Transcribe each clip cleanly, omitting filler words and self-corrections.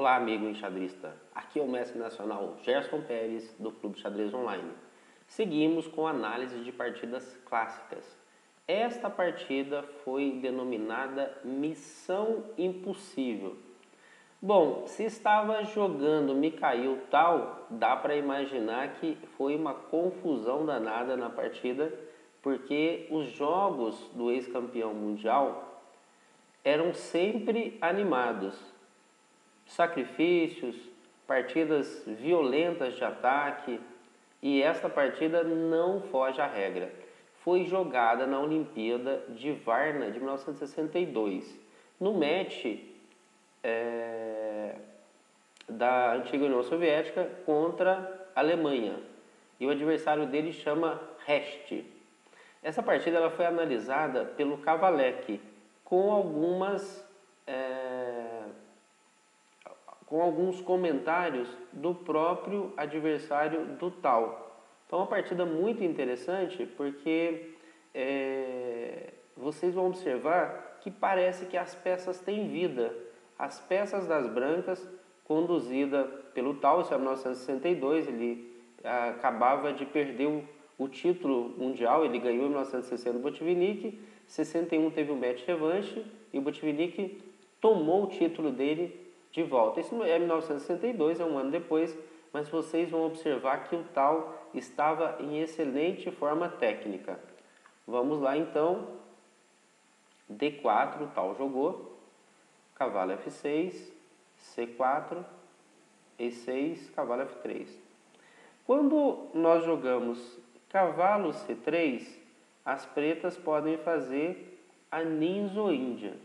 Olá, amigo enxadrista. Aqui é o mestre nacional Gerson Pérez, do Clube Xadrez Online. Seguimos com análise de partidas clássicas. Esta partida foi denominada Missão Impossível. Bom, se estava jogando Mikhail Tal, dá para imaginar que foi uma confusão danada na partida, porque os jogos do ex-campeão mundial eram sempre animados. Sacrifícios, partidas violentas de ataque, e esta partida não foge à regra. Foi jogada na Olimpíada de Varna de 1962, no match da antiga União Soviética contra a Alemanha, e o adversário dele chama Rest. Essa partida ela foi analisada pelo Kavalek com alguns comentários do próprio adversário do Tal. Então, é uma partida muito interessante porque vocês vão observar que parece que as peças têm vida. As peças das brancas, conduzida pelo Tal, isso é 1962, ele acabava de perder o título mundial, ele ganhou em 1960 o Botvinnik, 61 teve um match revanche e o Botvinnik tomou o título dele de volta. Isso é 1962, é um ano depois, mas vocês vão observar que o Tal estava em excelente forma técnica. Vamos lá então, D4, o Tal jogou, cavalo F6, C4, E6, cavalo F3. Quando nós jogamos cavalo C3, as pretas podem fazer a ninzo-índia.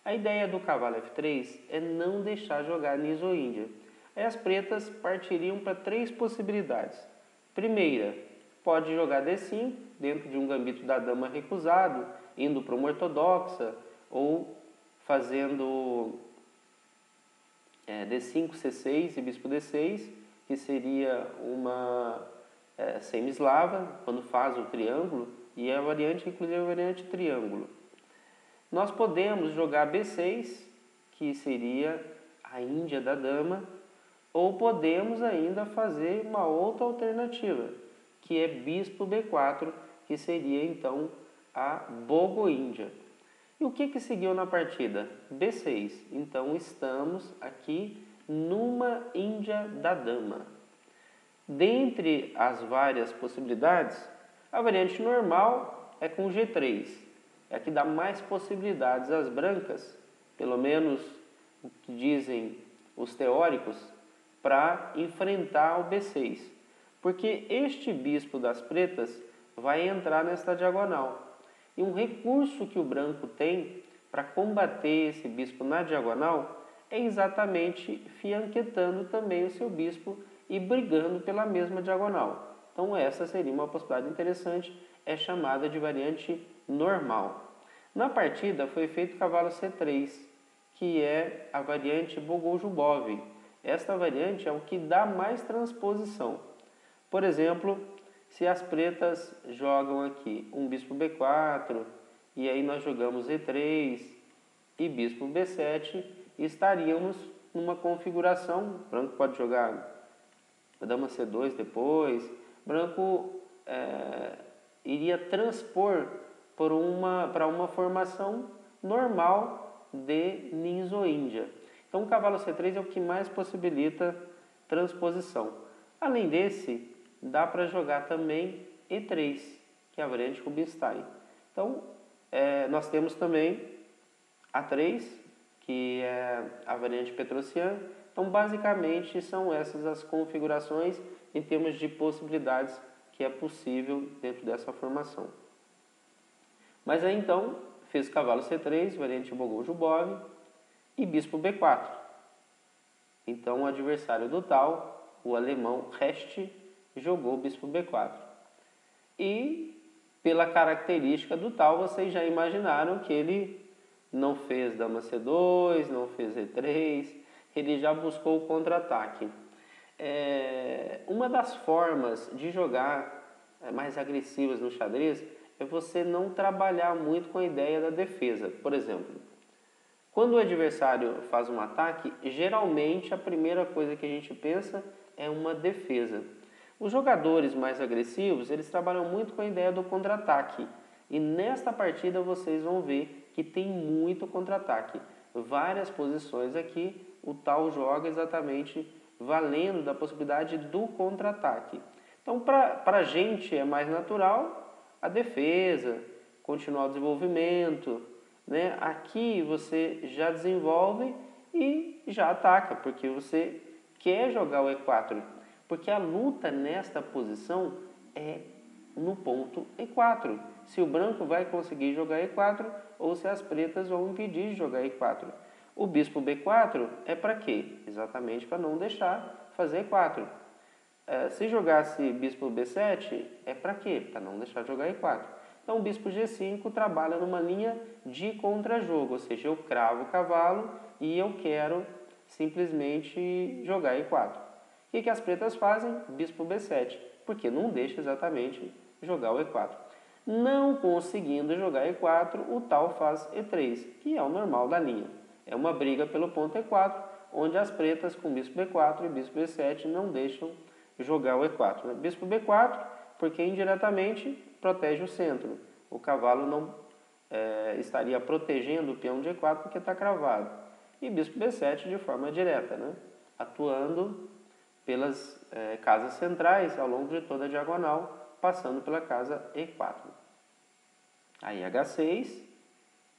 A ideia do cavalo F3 é não deixar jogar ninzo-índia. Aí as pretas partiriam para três possibilidades. Primeira, pode jogar D5, dentro de um gambito da dama recusado, indo para uma ortodoxa, ou fazendo D5, C6 e bispo D6, que seria uma semi-eslava, quando faz o triângulo, e a variante, inclusive, a variante triângulo. Nós podemos jogar B6, que seria a Índia da dama, ou podemos ainda fazer uma outra alternativa, que é bispo B4, que seria então a Bogo-Índia. E o que seguiu na partida? B6. Então estamos aqui numa Índia da dama. Dentre as várias possibilidades, a variante normal é com G3. É a que dá mais possibilidades às brancas, pelo menos o que dizem os teóricos, para enfrentar o B6. Porque este bispo das pretas vai entrar nesta diagonal. E um recurso que o branco tem para combater esse bispo na diagonal é exatamente fianquetando também o seu bispo e brigando pela mesma diagonal. Então essa seria uma possibilidade interessante, é chamada de variante normal. Na partida foi feito cavalo C3, que é a variante Bogojubov. Esta variante é o que dá mais transposição. Por exemplo, se as pretas jogam aqui um bispo B4, e aí nós jogamos E3 e bispo B7, estaríamos numa configuração, branco pode jogar dama C2 depois, branco iria transpor para uma formação normal de ninzo-índia. Então o cavalo C3 é o que mais possibilita transposição. Além desse, dá para jogar também E3, que é a variante Rubinstein. Então nós temos também A3, que é a variante Petrosian. Então basicamente são essas as configurações em termos de possibilidades que é possível dentro dessa formação. Mas aí então fez cavalo C3, variante Bogojubov, e bispo B4. Então o adversário do Tal, o alemão Rest, jogou bispo B4. E pela característica do Tal, vocês já imaginaram que ele não fez dama C2, não fez E3, ele já buscou o contra-ataque. Uma das formas de jogar mais agressivas no xadrez é você não trabalhar muito com a ideia da defesa. Por exemplo, Quando o adversário faz um ataque, geralmente a primeira coisa que a gente pensa é uma defesa. Os jogadores mais agressivos, eles trabalham muito com a ideia do contra-ataque. E nesta partida vocês vão ver que tem muito contra-ataque. Várias posições aqui, o tal joga exatamente valendo da possibilidade do contra-ataque. Então, para a gente é mais natural a defesa, continuar o desenvolvimento, né? Aqui você já desenvolve e já ataca, porque você quer jogar o E4. Porque a luta nesta posição é no ponto E4. Se o branco vai conseguir jogar E4 ou se as pretas vão impedir de jogar E4. O bispo B4 é para quê? Exatamente para não deixar fazer E4. Se jogasse bispo B7, é para quê? Para não deixar jogar E4. Então o bispo G5 trabalha numa linha de contra-jogo, ou seja, eu cravo o cavalo e eu quero simplesmente jogar E4. O que as pretas fazem? Bispo B7, porque não deixa exatamente jogar o E4. Não conseguindo jogar E4, o tal faz E3, que é o normal da linha. É uma briga pelo ponto E4, onde as pretas com bispo B4 e bispo B7 não deixam jogar o E4. Né? Bispo B4, porque indiretamente protege o centro. O cavalo não estaria protegendo o peão de E4 porque está cravado. E bispo B7 de forma direta, né? Atuando pelas casas centrais ao longo de toda a diagonal, passando pela casa E4. Aí H6,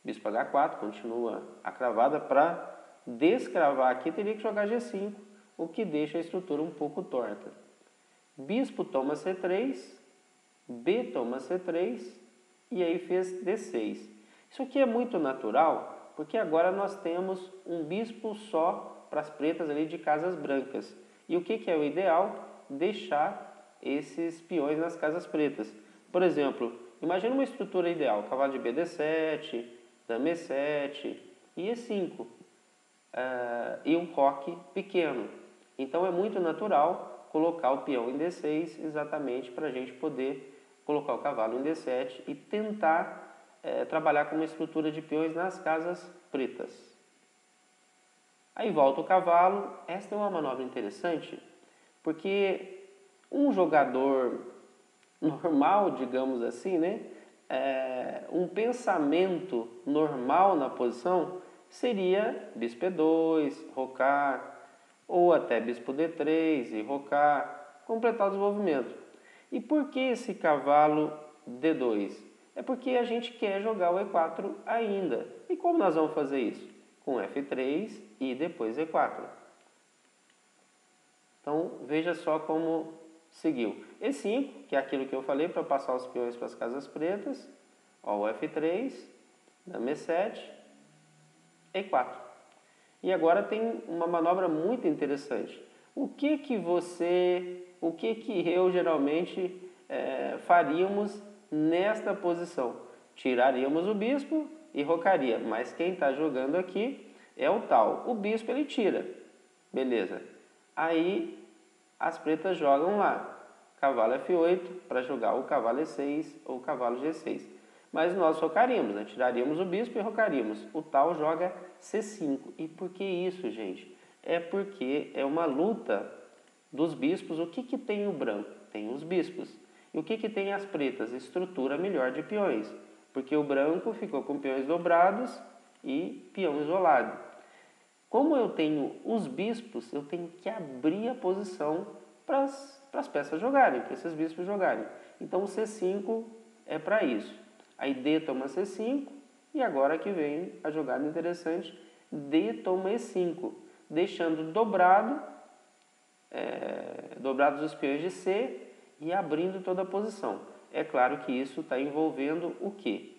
bispo H4, continua a cravada. Para descravar aqui teria que jogar G5, o que deixa a estrutura um pouco torta. Bispo toma C3, B toma C3 e aí fez D6. Isso aqui é muito natural, porque agora nós temos um bispo só para as pretas ali de casas brancas. E o que é o ideal? Deixar esses peões nas casas pretas. Por exemplo, imagine uma estrutura ideal, cavalo de BD7, dama E7 e E5, e um coque pequeno. Então é muito natural colocar o peão em D6 exatamente para a gente poder colocar o cavalo em D7 e tentar trabalhar com uma estrutura de peões nas casas pretas. Aí volta o cavalo. Esta é uma manobra interessante, porque um jogador normal, digamos assim, né? Um pensamento normal na posição seria bispo E2, rocar, ou até bispo D3 e rocar, completar o desenvolvimento. E por que esse cavalo D2? É porque a gente quer jogar o E4 ainda. E como nós vamos fazer isso? Com F3 e depois E4. Então, veja só como seguiu. E5, que é aquilo que eu falei para passar os peões para as casas pretas. Ó, o F3, dama E7, E4. E agora tem uma manobra muito interessante. O que eu geralmente faríamos nesta posição? Tiraríamos o bispo e rocaria, mas quem está jogando aqui é o tal. O bispo ele tira, beleza. Aí as pretas jogam lá, cavalo F8 para jogar o cavalo E6 ou o cavalo G6. Mas nós rocaríamos, né? Tiraríamos o bispo e rocaríamos. O tal joga C5. E por que isso, gente? É porque é uma luta dos bispos. O que tem o branco? Tem os bispos. E o que tem as pretas? Estrutura melhor de peões. Porque o branco ficou com peões dobrados e peão isolado. Como eu tenho os bispos, eu tenho que abrir a posição para as peças jogarem, para esses bispos jogarem. Então o C5 é para isso. Aí D toma C5 e agora que vem a jogada interessante, D toma E5, deixando dobrados os peões de C e abrindo toda a posição. É claro que isso está envolvendo o quê?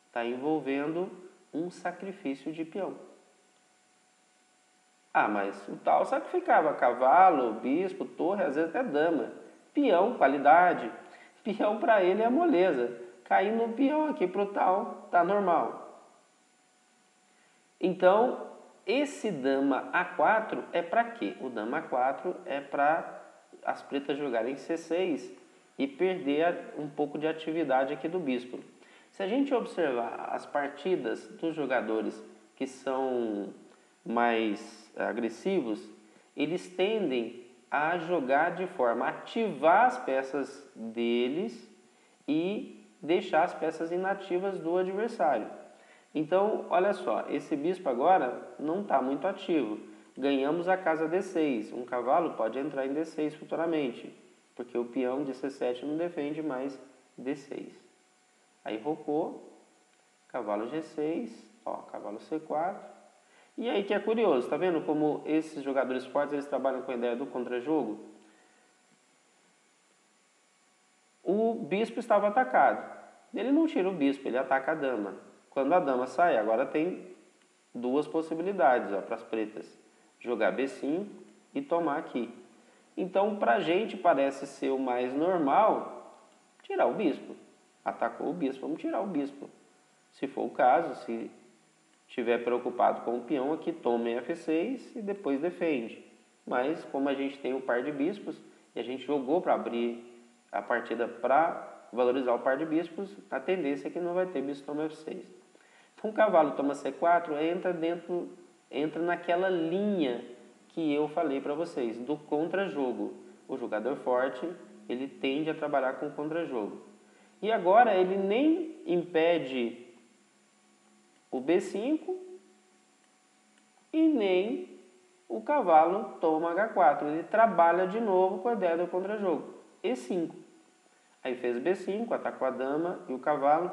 Está envolvendo um sacrifício de peão. Ah, mas o tal sacrificava cavalo, bispo, torre, às vezes até dama. Peão, qualidade. Peão para ele é moleza. Caindo um peão aqui para o tal, está normal. Então, esse dama A4 é para quê? O dama A4 é para as pretas jogarem C6 e perder um pouco de atividade aqui do bispo. Se a gente observar as partidas dos jogadores que são mais agressivos, eles tendem a jogar de forma a ativar as peças deles e deixar as peças inativas do adversário. Então, olha só, esse bispo agora não está muito ativo. Ganhamos a casa D6. Um cavalo pode entrar em D6 futuramente, porque o peão de C7 não defende mais D6. Aí rocou, cavalo G6, ó, cavalo C4. E aí que é curioso, tá vendo como esses jogadores fortes eles trabalham com a ideia do contra-jogo? O bispo estava atacado. Ele não tira o bispo, ele ataca a dama. Quando a dama sai, agora tem duas possibilidades para as pretas. Jogar B5 e tomar aqui. Então, para a gente parece ser o mais normal tirar o bispo. Atacou o bispo, vamos tirar o bispo. Se for o caso, se estiver preocupado com o peão, aqui toma em F6 e depois defende. Mas, como a gente tem o par de bispos, e a gente jogou para abrir a partida para valorizar o par de bispos, a tendência é que não vai ter bispo toma F6. Então, o cavalo toma C4, entra naquela linha que eu falei para vocês, do contra-jogo. O jogador forte, ele tende a trabalhar com o contra-jogo. E agora ele nem impede o B5 e nem o cavalo toma H4. Ele trabalha de novo com a ideia do contra-jogo. E5. Aí fez B5, atacou a dama e o cavalo.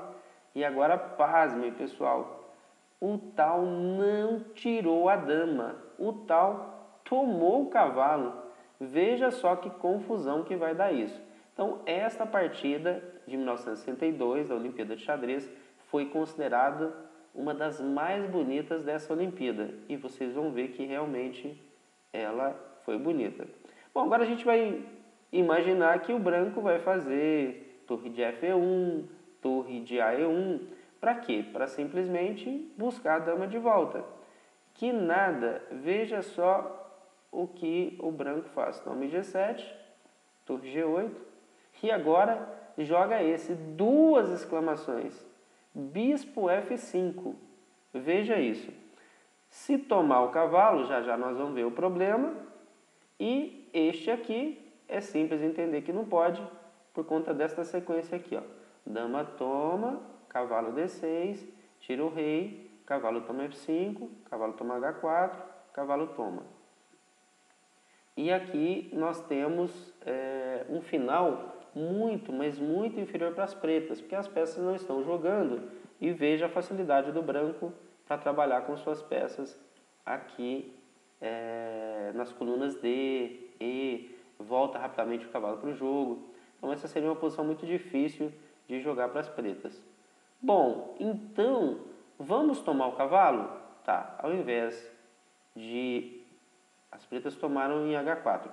E agora, pasmem, pessoal, o tal não tirou a dama. O tal tomou o cavalo. Veja só que confusão que vai dar isso. Então, esta partida de 1962, da Olimpíada de Xadrez, foi considerada uma das mais bonitas dessa Olimpíada. E vocês vão ver que realmente ela foi bonita. Bom, agora a gente vai imaginar que o branco vai fazer torre de Fe1, torre de AE1. Para quê? Para simplesmente buscar a dama de volta. Que nada, veja só o que o branco faz. Tome G7, torre G8. E agora joga esse, duas exclamações. Bispo F5. Veja isso. Se tomar o cavalo, já nós vamos ver o problema. E este aqui é simples entender que não pode, por conta desta sequência aqui, ó. Dama toma, cavalo D6, tira o rei, cavalo toma F5, cavalo toma H4, cavalo toma. E aqui nós temos um final muito, mas muito inferior para as pretas, porque as peças não estão jogando. E veja a facilidade do branco para trabalhar com suas peças aqui nas colunas D, E, volta rapidamente o cavalo para o jogo. Então essa seria uma posição muito difícil de jogar para as pretas. Bom, então vamos tomar o cavalo? Tá, ao invés de... As pretas tomaram em H4.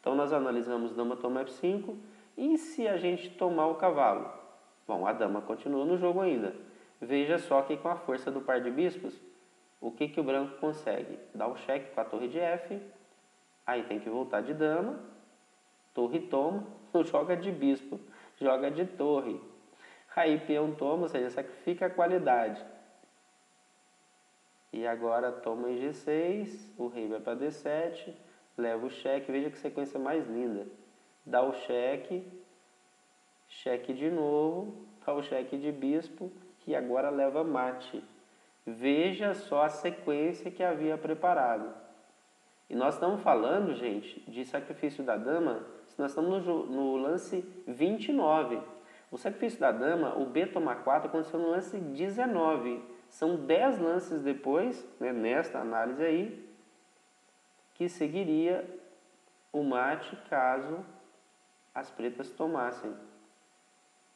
Então nós analisamos dama toma F5. E se a gente tomar o cavalo? Bom, a dama continua no jogo ainda. Veja só que com a força do par de bispos, o que o branco consegue? Dá o cheque com a torre de F. Aí tem que voltar de dama. Torre toma. Não joga de bispo, joga de torre. Aí peão toma, ou seja, sacrifica a qualidade. E agora toma em G6, o rei vai para D7, leva o cheque, veja que sequência mais linda. Dá o cheque, cheque de novo, dá o cheque de bispo e agora leva mate. Veja só a sequência que havia preparado. E nós estamos falando, gente, de sacrifício da dama, nós estamos no lance 29. O sacrifício da dama, o B toma 4, aconteceu no lance 19. São 10 lances depois, né, nesta análise aí, que seguiria o mate caso as pretas tomassem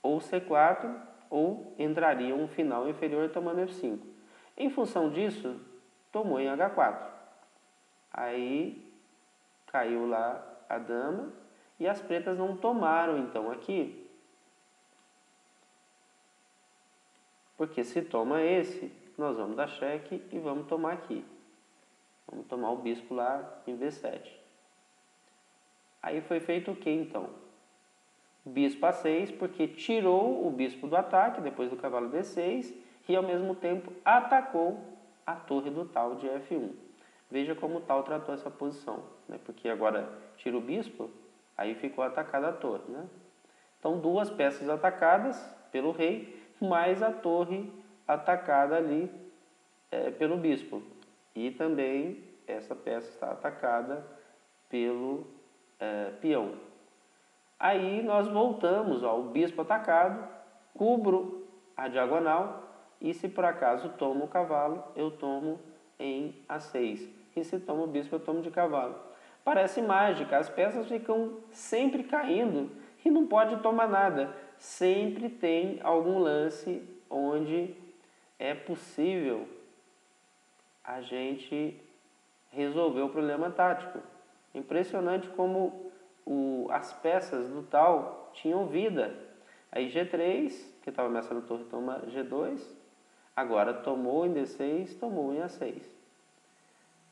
ou C4 ou entraria um final inferior tomando F5. Em função disso, tomou em H4. Aí caiu lá a dama e as pretas não tomaram então aqui. Porque se toma esse, nós vamos dar cheque e vamos tomar aqui. Vamos tomar o bispo lá em B7. Aí foi feito o que então? Bispo A6, porque tirou o bispo do ataque, depois do cavalo D6, e ao mesmo tempo atacou a torre do tal de F1. Veja como o tal tratou essa posição, né? Porque agora tira o bispo, aí ficou atacada a torre, né? Então, duas peças atacadas pelo rei, mais a torre atacada ali pelo bispo. E também essa peça está atacada pelo peão. Aí nós voltamos ao bispo atacado, cubro a diagonal e se por acaso tomo o cavalo, eu tomo em A6. E se tomo o bispo, eu tomo de cavalo. Parece mágica, as peças ficam sempre caindo e não pode tomar nada. Sempre tem algum lance onde é possível a gente resolver o problema tático. Impressionante como as peças do tal tinham vida. Aí G3, que estava ameaçando a torre, toma G2. Agora tomou em D6, tomou em A6.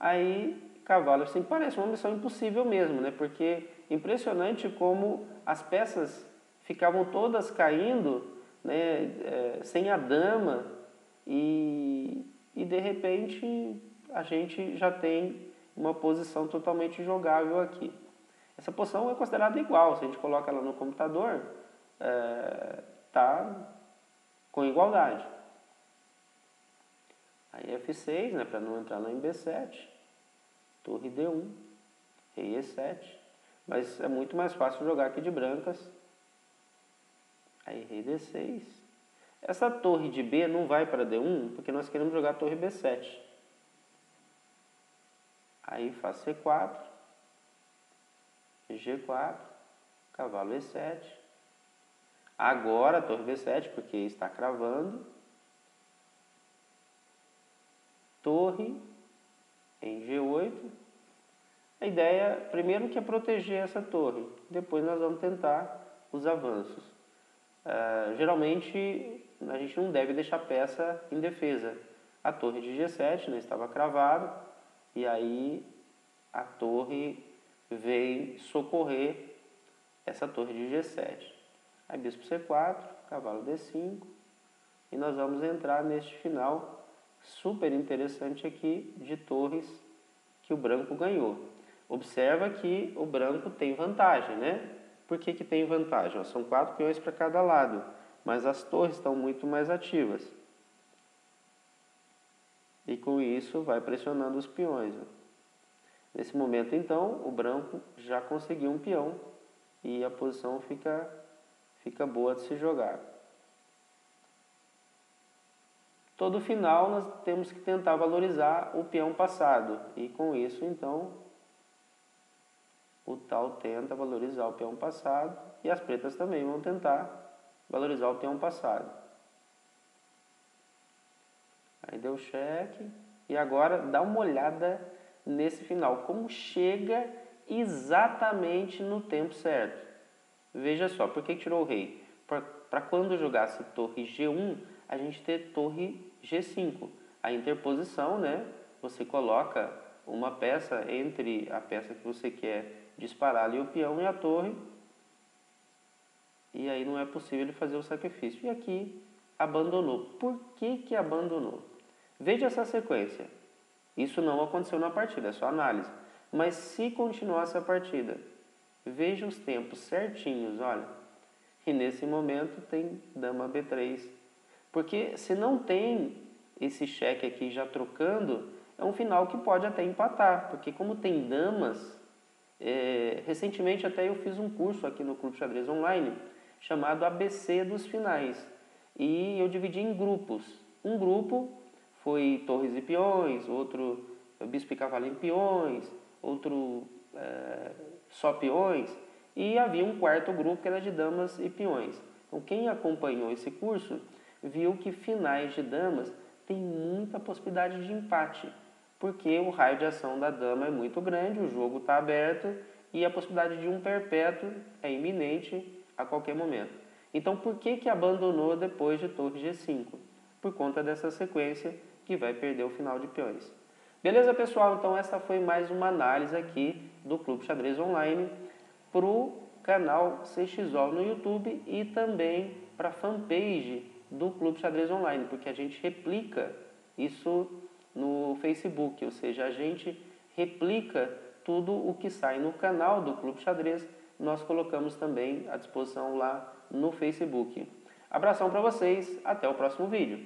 Aí cavalo assim, parece uma missão impossível mesmo, né? Porque impressionante como as peças ficavam todas caindo, né? Sem a dama e de repente a gente já tem uma posição totalmente jogável aqui. Essa posição é considerada igual, se a gente coloca ela no computador, tá com igualdade. Aí F6, né, para não entrar lá em B7, torre D1, rei E7, mas é muito mais fácil jogar aqui de brancas. Aí rei D6. Essa torre de B não vai para D1, porque nós queremos jogar a torre B7. Aí faz C4, G4, cavalo E7. Agora a torre B7, porque está cravando. Torre em G8. A ideia, primeiro, que é proteger essa torre. Depois nós vamos tentar os avanços. Geralmente, a gente não deve deixar peça em defesa. A torre de G7, né, estava cravada. E aí a torre vem socorrer essa torre de G7. Aí bispo C4, cavalo D5. E nós vamos entrar neste final super interessante aqui de torres que o branco ganhou. Observa que o branco tem vantagem, né? Por que tem vantagem? São 4 peões para cada lado, mas as torres estão muito mais ativas. E com isso vai pressionando os peões. Nesse momento, então, o branco já conseguiu um peão e a posição fica boa de se jogar. Todo final nós temos que tentar valorizar o peão passado. E com isso, então, o tal tenta valorizar o peão passado e as pretas também vão tentar valorizar o peão passado. Aí deu cheque. E agora dá uma olhada nesse final. Como chega exatamente no tempo certo. Veja só, por que tirou o rei? Para quando jogasse torre G1, a gente ter torre G5. A interposição, né? Você coloca uma peça entre a peça que você quer disparar ali, o peão e a torre. E aí não é possível ele fazer o sacrifício. E aqui abandonou. Por que abandonou? Veja essa sequência. Isso não aconteceu na partida, é só análise. Mas se continuasse a partida, veja os tempos certinhos, olha. E nesse momento tem dama B3. Porque se não tem esse cheque aqui já trocando, é um final que pode até empatar. Porque como tem damas, recentemente até eu fiz um curso aqui no Clube Xadrez Online, chamado ABC dos finais. E eu dividi em grupos. Um grupo foi torres e peões, outro bispo e cavalo em peões, outro só peões. E havia um quarto grupo que era de damas e peões. Então quem acompanhou esse curso viu que finais de damas tem muita possibilidade de empate, porque o raio de ação da dama é muito grande, o jogo está aberto e a possibilidade de um perpétuo é iminente a qualquer momento. Então por que abandonou depois de torre G5? Por conta dessa sequência que vai perder o final de peões. Beleza, pessoal? Então essa foi mais uma análise aqui do Clube Xadrez Online para o canal CXO no YouTube e também para a fanpage do Clube Xadrez Online, porque a gente replica isso no Facebook, ou seja, a gente replica tudo o que sai no canal do Clube Xadrez, nós colocamos também à disposição lá no Facebook. Abração para vocês, até o próximo vídeo.